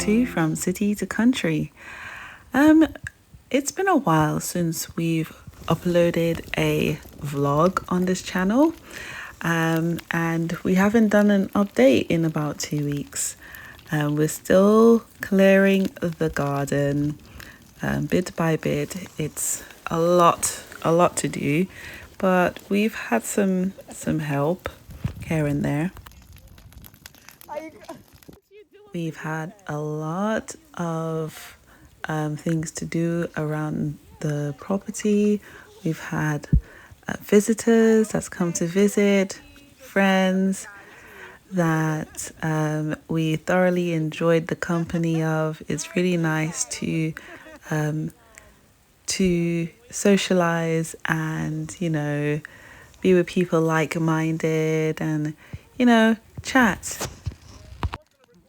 to From City to Country. It's been a while since we've uploaded a vlog on this channel, and we haven't done an update in about 2 weeks. We're still clearing the garden bit by bit. It's a lot to do, but we've had some help here and there. We've had a lot of things to do around the property. We've had visitors that's come to visit, friends that we thoroughly enjoyed the company of. It's really nice to socialize and, be with people like-minded and, chat.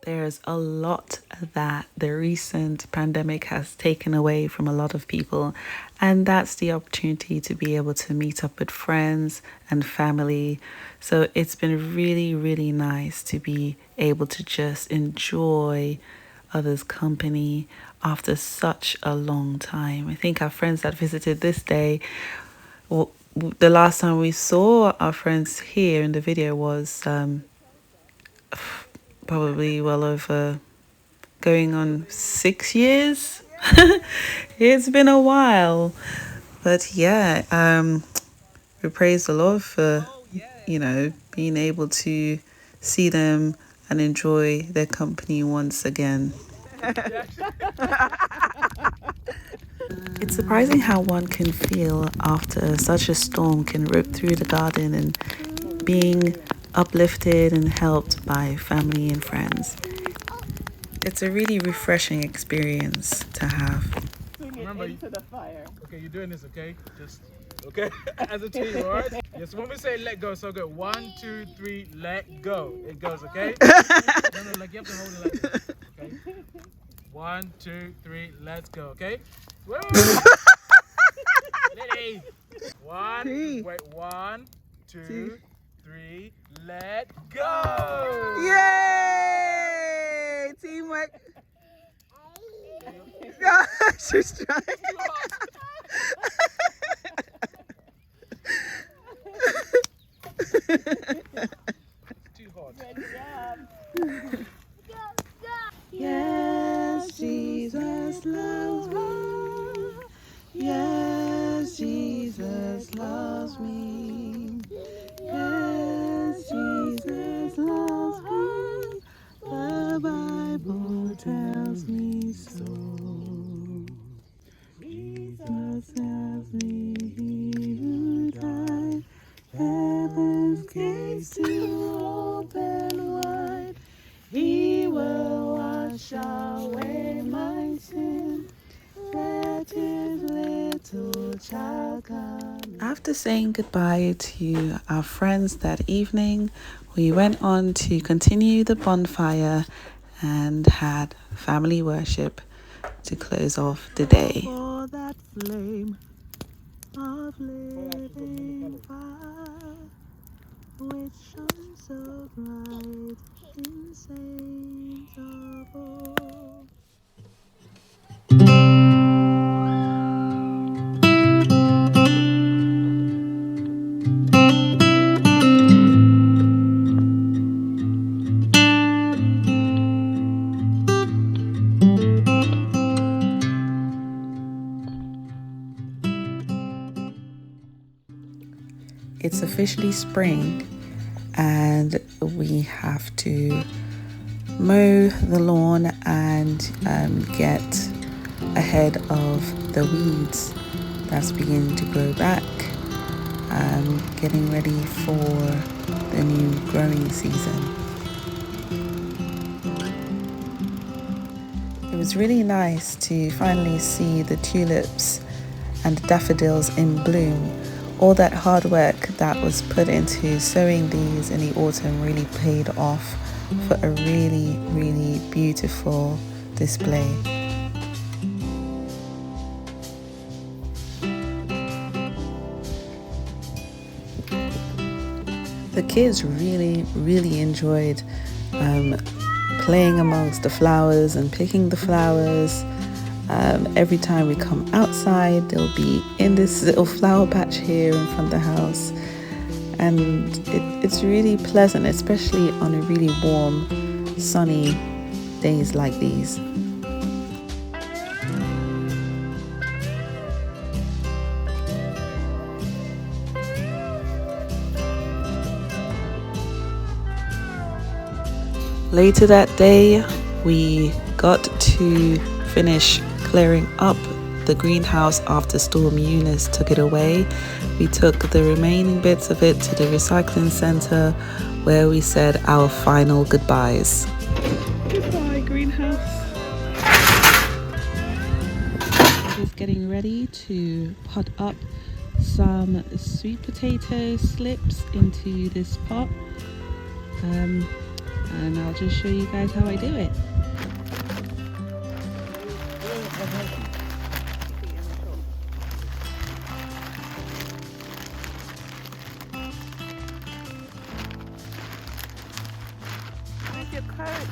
There's a lot that the recent pandemic has taken away from a lot of people, and that's the opportunity to be able to meet up with friends and family. So it's been really nice to be able to just enjoy others' company after such a long time. I think our friends that visited this day, well, the last time we saw our friends here in the video was probably well over going on 6 years. It's been a while, but yeah, we praise the Lord for being able to see them and enjoy their company once again. It's surprising how one can feel after such a storm can rip through the garden and being uplifted and helped by family and friends. It's a really refreshing experience to have. Remember, into the fire. Okay, you're doing this, okay? Just, okay? As a team, all right? Yes, when we say let go, so go. 1, 2, 3, let go. It goes, okay? No, like you have to hold it like this, okay? 1, 2, 3, let's go, okay? Wait. Ready? 1, wait, 1, 2, 3, let go! Yay! Teamwork. She's trying. Too hot. Good job. Yes, Jesus loves me. Yes, Jesus loves me. Yes, Jesus loves me. The Bible tells me so. Jesus tells me he who died, heaven's gates to open wide. He will wash away my sin. Let his little child come. After saying goodbye to our friends that evening, we went on to continue the bonfire and had family worship to close off the day. For that flame of living fire, which shines so bright in saints of old. It's officially spring, and we have to mow the lawn and get ahead of the weeds that's beginning to grow back, getting ready for the new growing season. It was really nice to finally see the tulips and daffodils in bloom. All that hard work that was put into sowing these in the autumn really paid off for a really beautiful display. The kids really enjoyed playing amongst the flowers and picking the flowers. Every time we come outside, they'll be in this little flower patch here in front of the house. And it's really pleasant, especially on a really warm, sunny days like these. Later that day, we got to finish clearing up the greenhouse after Storm Eunice took it away. We took the remaining bits of it to the recycling center where we said our final goodbyes. Goodbye, greenhouse. Just getting ready to pot up some sweet potato slips into this pot. And I'll just show you guys how I do it. Where's your coat?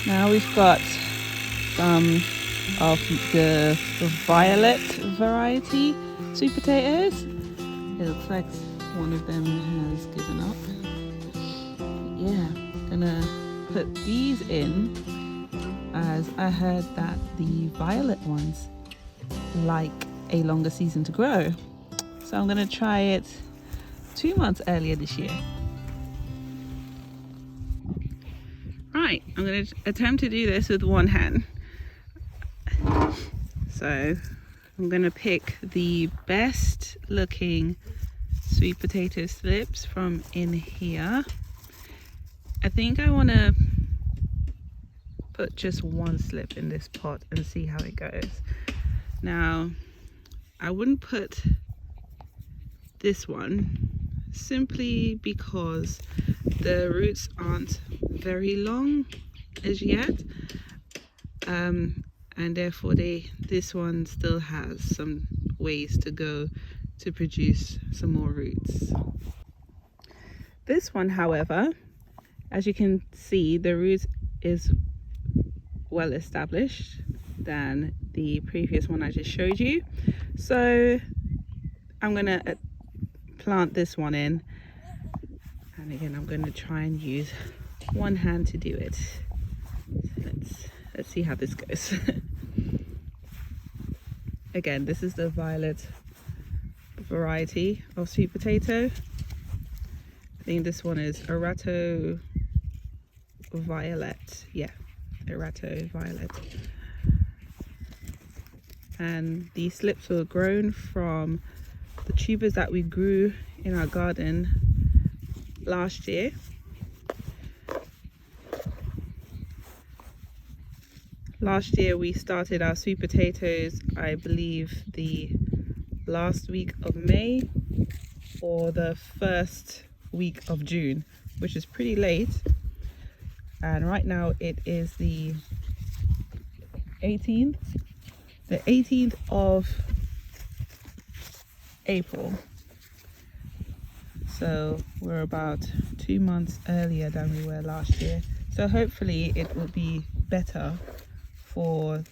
Now we've got some of the violet variety sweet potatoes. It looks like one of them has given up. Yeah, gonna put these in as I heard that the violet ones like a longer season to grow. So I'm gonna try it 2 months earlier this year. Right, I'm going to attempt to do this with one hand. So I'm going to pick the best looking sweet potato slips from in here. I think I want to put just one slip in this pot and see how it goes. Now, I wouldn't put this one simply because the roots aren't very long as yet, and therefore this one still has some ways to go to produce some more roots. This one, however, as you can see, the root is well established than the previous one I just showed you. So I'm gonna plant this one in, and again I'm going to try and use one hand to do it. So let's see how this goes. Again, this is the violet variety of sweet potato. I think this one is Erato Violet. Yeah, Erato Violet. And these slips were grown from the tubers that we grew in our garden last year. Last year we started our sweet potatoes, I believe the last week of May or the first week of June, which is pretty late. And right now it is the 18th of April. So we're about 2 months earlier than we were last year. So hopefully it will be better for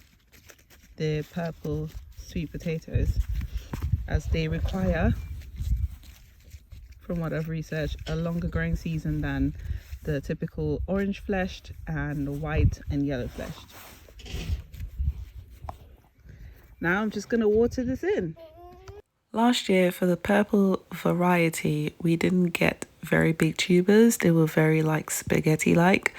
the purple sweet potatoes, as they require, from what I've researched, a longer growing season than the typical orange fleshed and white and yellow fleshed. Now I'm just going to water this in. Last year for the purple variety, we didn't get very big tubers. They were very like spaghetti like.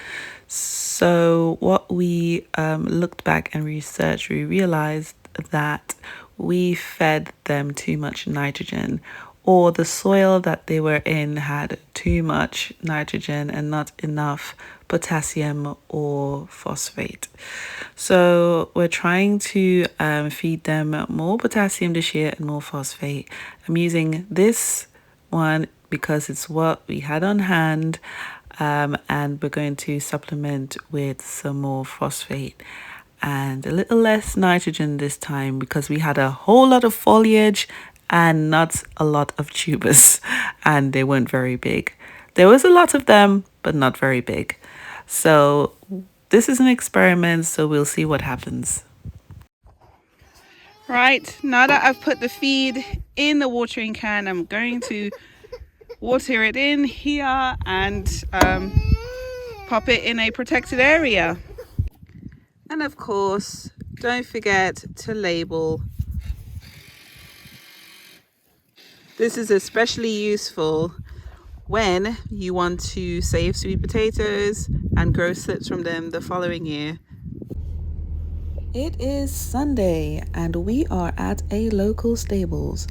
So what we looked back and researched, we realized that we fed them too much nitrogen, or the soil that they were in had too much nitrogen and not enough potassium or phosphate. So we're trying to feed them more potassium this year and more phosphate. I'm using this one because it's what we had on hand. and we're going to supplement with some more phosphate and a little less nitrogen this time because we had a whole lot of foliage and not a lot of tubers, and they weren't very big. There was a lot of them, but not very big. So this is an experiment, so we'll see what happens. Right, now that I've put the feed in the watering can, I'm going to water it in here and pop it in a protected area. And of course, don't forget to label. This is especially useful when you want to save sweet potatoes and grow slips from them the following year. It is Sunday and we are at a local stables.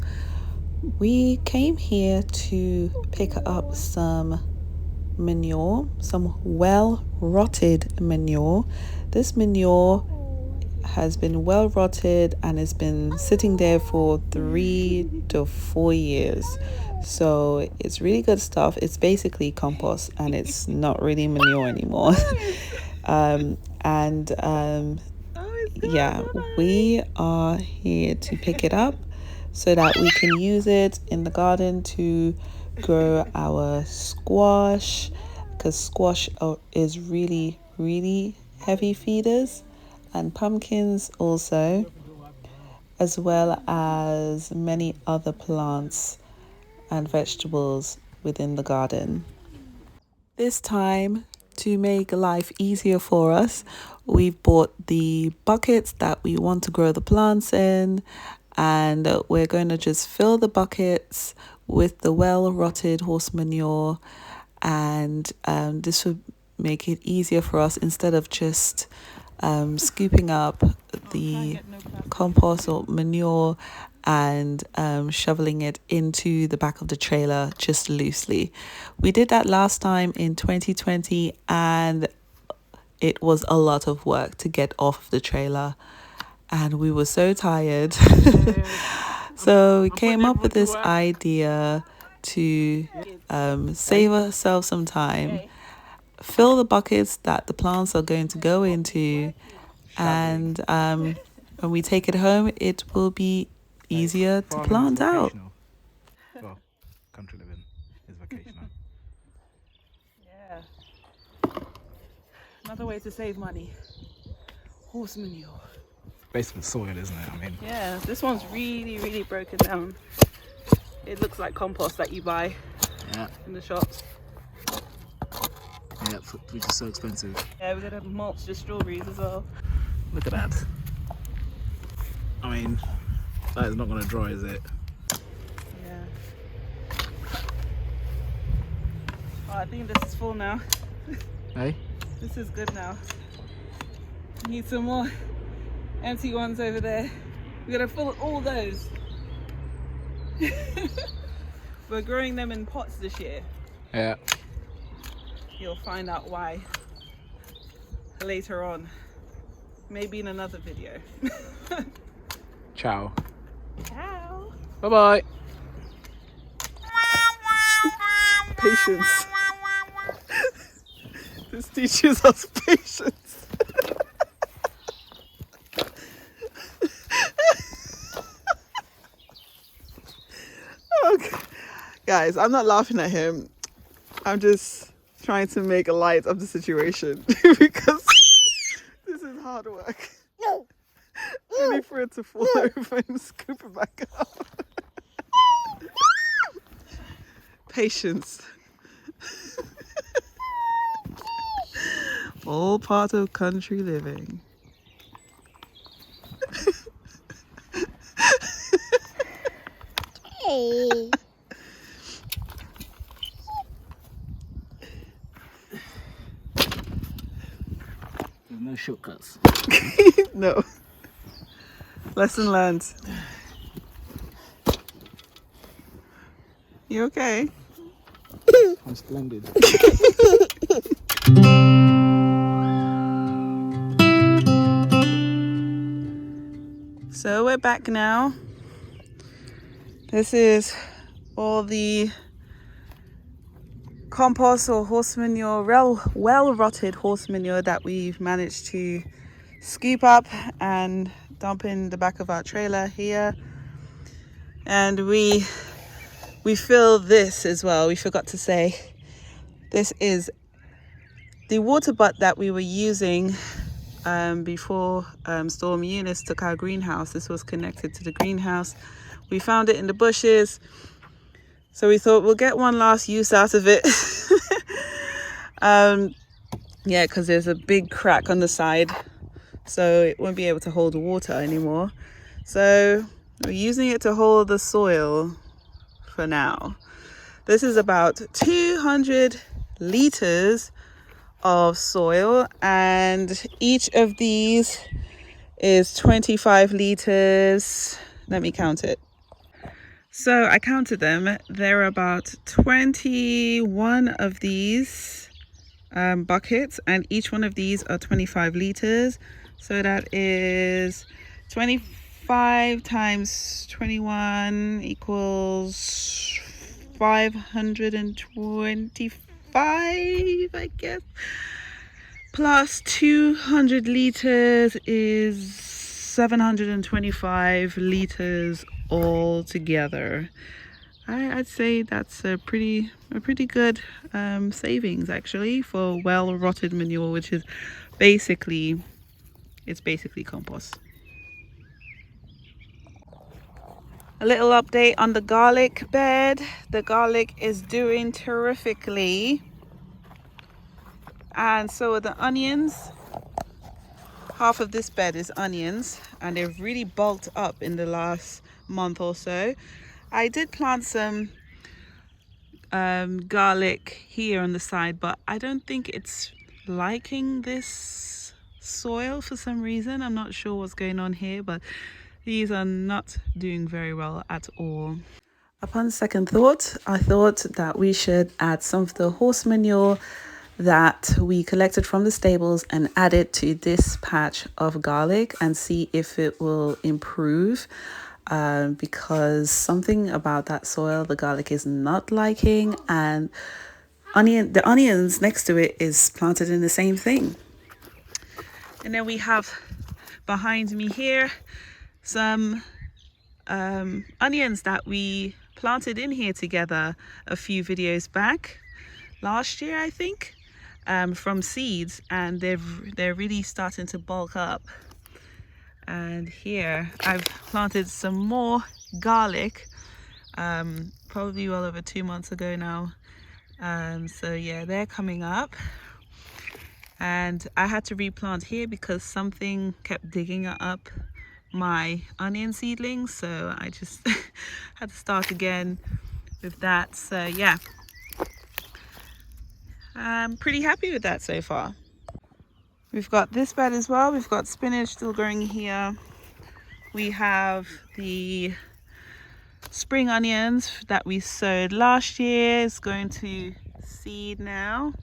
We came here to pick up some manure, some well rotted manure. This manure has been well rotted and has been sitting there for 3 to 4 years. So it's really good stuff. It's basically compost and it's not really manure anymore. Yeah, we are here to pick it up so that we can use it in the garden to grow our squash, because squash is really, really heavy feeders, and pumpkins also, as well as many other plants and vegetables within the garden. This time, to make life easier for us, we've bought the buckets that we want to grow the plants in, and we're going to just fill the buckets with the well rotted horse manure, and this would make it easier for us instead of just scooping up the compost or manure and shoveling it into the back of the trailer just loosely. We did that last time in 2020 and it was a lot of work to get off the trailer and we were so tired. So we came up with this idea to save ourselves some time, fill the buckets that the plants are going to go into, and when we take it home, it will be easier to plant out. Well, country living is vocational. Yeah. Another way to save money. Horse manure. Basically soil, isn't it? I mean. Yeah, this one's really, really broken down. It looks like compost that you buy in the shops. Yeah, which is so expensive. Yeah, we're gonna mulch the strawberries as well. Look at that. I mean, that is not going to dry, is it? Yeah. Oh, I think this is full now. Hey? This is good now. Need some more empty ones over there. We're gonna fill all those. We're growing them in pots this year. Yeah. You'll find out why later on. Maybe in another video. Ciao. Ciao. Bye-bye. Patience. This teaches us patience. Okay. Guys, I'm not laughing at him. I'm just trying to make a light of the situation because this is hard work. No. Only for it to fall over and scoop it back up. Patience. All part of country living. Hey. There's no shortcuts. No. Lesson learned. You okay? I'm splendid. So we're back now. This is all the compost or horse manure, well rotted horse manure that we've managed to scoop up and dump in the back of our trailer here. And we fill this as well. We forgot to say, this is the water butt that we were using before Storm Eunice took our greenhouse. This was connected to the greenhouse. We found it in the bushes, so we thought we'll get one last use out of it. Yeah, because there's a big crack on the side, so it won't be able to hold the water anymore. So we're using it to hold the soil for now. This is about 200 liters of soil, and each of these is 25 liters. Let me count it. So I counted them. There are about 21 of these buckets, and each one of these are 25 liters. So that is 25 times 21 equals 525, I guess. Plus 200 liters is 725 liters all together. I'd say that's a pretty good savings actually for well rotted manure, which is basically compost. A little update on the garlic bed. The garlic is doing terrifically, and so are the onions. Half of this bed is onions, and they've really bulked up in the last month or so. I did plant some garlic here on the side, but I don't think it's liking this soil for some reason. I'm not sure what's going on here, but these are not doing very well at all. Upon second thought, I thought that we should add some of the horse manure that we collected from the stables and add it to this patch of garlic and see if it will improve, because something about that soil the garlic is not liking, and the onions next to it is planted in the same thing. And then we have behind me here some onions that we planted in here together a few videos back last year, I think, from seeds, and they're really starting to bulk up. And here I've planted some more garlic, probably well over 2 months ago now. So yeah, they're coming up, and I had to replant here because something kept digging up my onion seedlings, so I just had to start again with that. So yeah, I'm pretty happy with that so far. We've got this bed as well. We've got spinach still growing here. We have the spring onions that we sowed last year. It's going to seed now.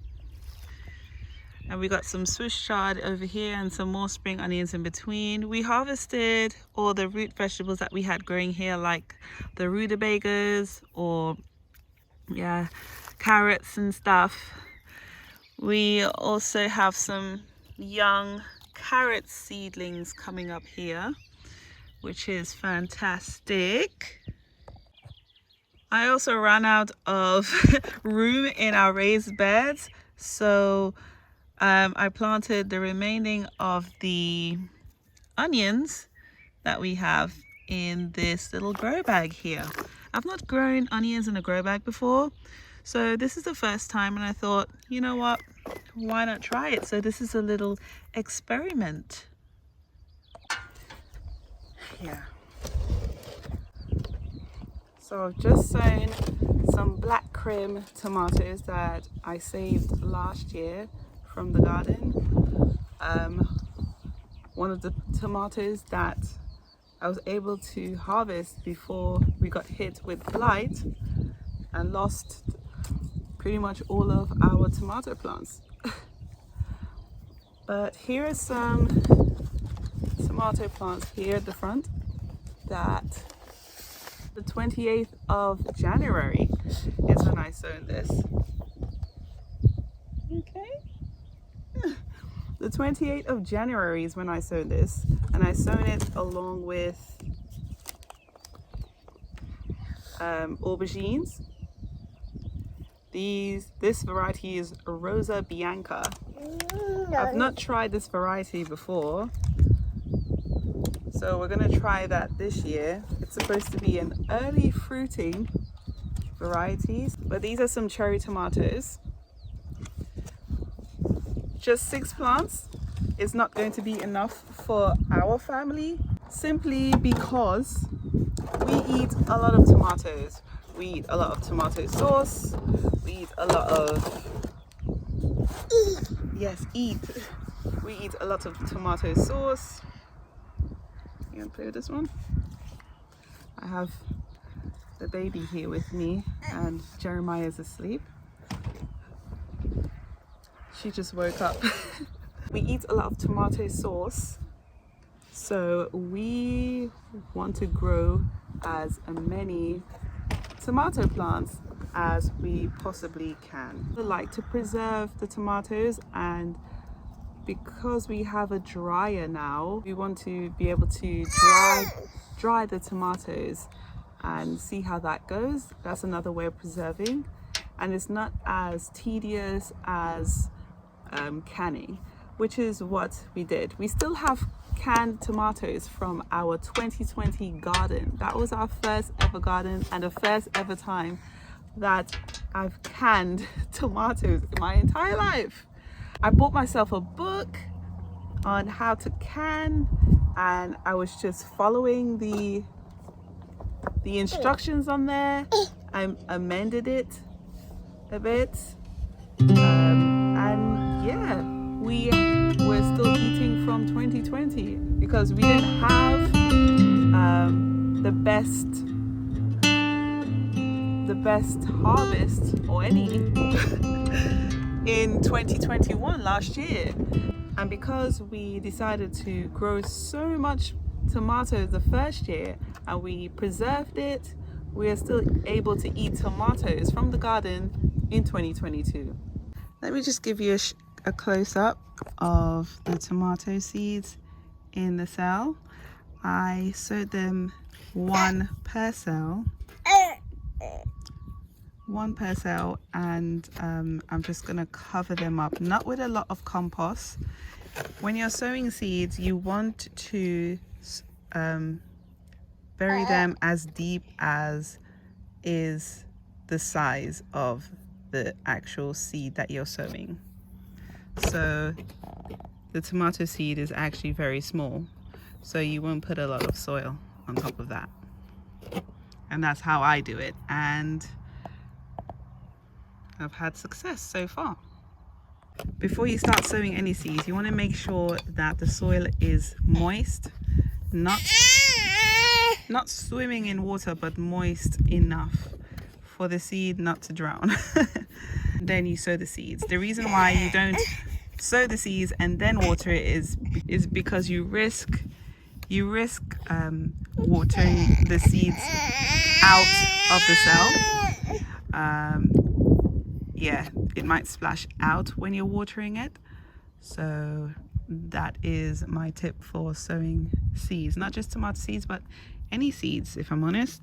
And we got some Swiss chard over here and some more spring onions in between. We harvested all the root vegetables that we had growing here, like the rutabagas or carrots and stuff. We also have some young carrot seedlings coming up here, which is fantastic. I also ran out of room in our raised beds, so I planted the remaining of the onions that we have in this little grow bag here. I've not grown onions in a grow bag before, so this is the first time, and I thought, you know what, why not try it? So this is a little experiment. Yeah. So I've just sown some black crim tomatoes that I saved last year from the garden. One of the tomatoes that I was able to harvest before we got hit with blight and lost pretty much all of our tomato plants. But here are some tomato plants here at the front that the 28th of January is when I sown this. The 28th of January is when I sowed this, and I sown it along with aubergines. This variety is Rosa Bianca. I've not tried this variety before, so we're gonna try that this year. It's supposed to be an early fruiting variety, but these are some cherry tomatoes. Just 6 plants is not going to be enough for our family, simply because we eat a lot of tomatoes. We eat a lot of tomato sauce. We eat a lot of we eat a lot of tomato sauce. You gonna play with this one? I have the baby here with me, and Jeremiah is asleep. She just woke up. We eat a lot of tomato sauce, so we want to grow as many tomato plants as we possibly can. We like to preserve the tomatoes, and because we have a dryer now, we want to be able to dry the tomatoes and see how that goes. That's another way of preserving, and it's not as tedious as canning, which is what we did. We still have canned tomatoes from our 2020 garden. That was our first ever garden and the first ever time that I've canned tomatoes in my entire life. I bought myself a book on how to can, and I was just following the instructions on there. I amended it a bit, and yeah, we were still eating from 2020 because we didn't have the best harvest or any in 2021 last year. And because we decided to grow so much tomatoes the first year and we preserved it, we are still able to eat tomatoes from the garden in 2022. Let me just give you a close-up of the tomato seeds in the cell. I sowed them one per cell, and I'm just going to cover them up, not with a lot of compost. When you're sowing seeds, you want to bury them as deep as is the size of the actual seed that you're sowing. So the tomato seed is actually very small, so you won't put a lot of soil on top of that. And that's how I do it, and I've had success so far. Before you start sowing any seeds, you want to make sure that the soil is moist, not swimming in water, but moist enough for the seed not to drown. Then you sow the seeds. The reason why you don't sow the seeds and then water it is because you risk watering the seeds out of the cell. Yeah, it might splash out when you're watering it. So that is my tip for sowing seeds, not just tomato seeds, but any seeds, if I'm honest.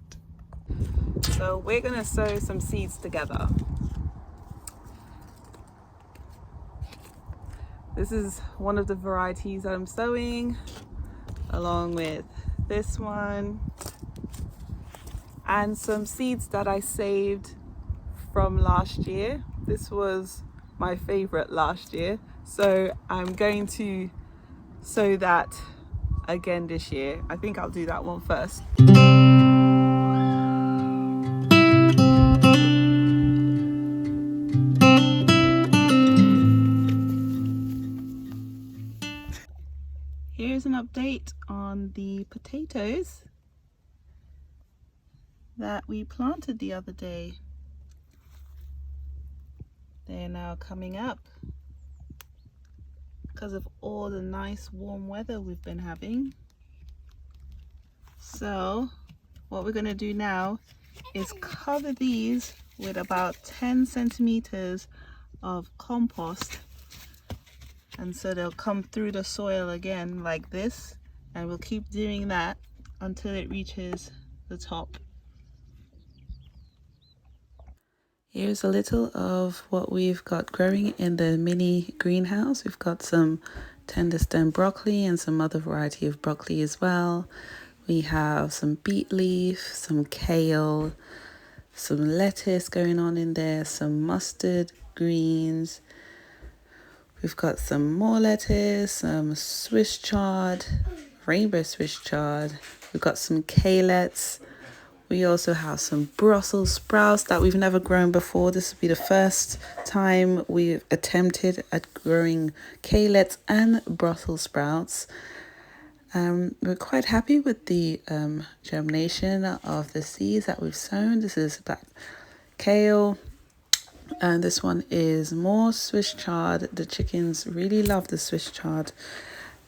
So we're gonna sow some seeds together. This is one of the varieties that I'm sowing, along with this one, and some seeds that I saved from last year. This was my favorite last year, so I'm going to sow that again this year. I think I'll do that one first. Here's an update on the potatoes that we planted the other day. They're now coming up because of all the nice warm weather we've been having. So what we're going to do now is cover these with about 10 centimeters of compost And so they'll come through the soil again like this, and we'll keep doing that until it reaches the top. Here's a little of what we've got growing in the mini greenhouse. We've got some tender stem broccoli and some other variety of broccoli as well. We have some beet leaf, some kale, some lettuce going on in there, some mustard greens. We've got some more lettuce, some Swiss chard, rainbow Swiss chard. We've got some kaleets. We also have some Brussels sprouts that we've never grown before. This will be the first time we've attempted at growing kaleets and Brussels sprouts. We're quite happy with the germination of the seeds that we've sown. This is black kale, and this one is more Swiss chard. The chickens really love the Swiss chard.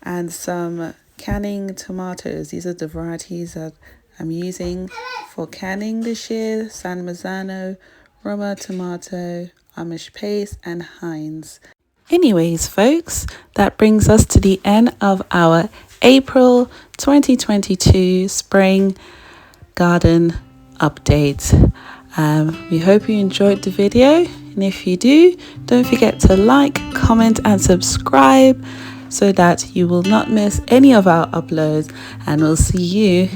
And some canning tomatoes. These are the varieties that I'm using for canning this year: San Marzano, Roma tomato, Amish paste, and Heinz. Anyways, folks, that brings us to the end of our April 2022 spring garden update. We hope you enjoyed the video, and if you do, don't forget to like, comment, and subscribe so that you will not miss any of our uploads, and we'll see you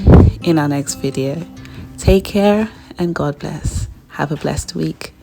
in our next video. Take care and God bless. Have a blessed week.